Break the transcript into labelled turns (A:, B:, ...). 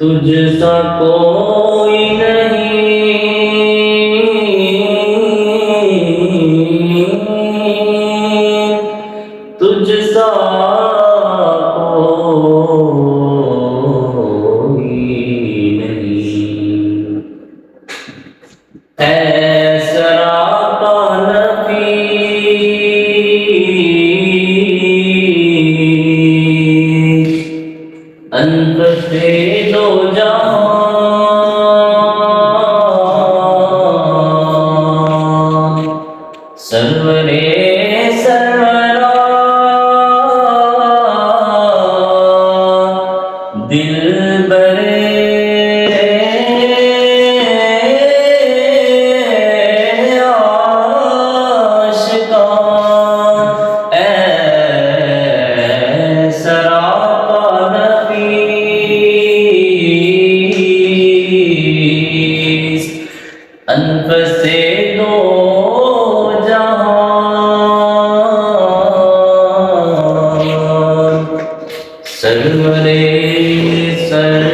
A: تجھ سا کوئی نہیں، تجھ سا کوئی نہیں، اے سراپا نفیس، انفس دو جہاں، سرورِ سرورا، دلبر عاشقان، اے سراپا نفیس، انفس دو جہاں، سرورِ سرور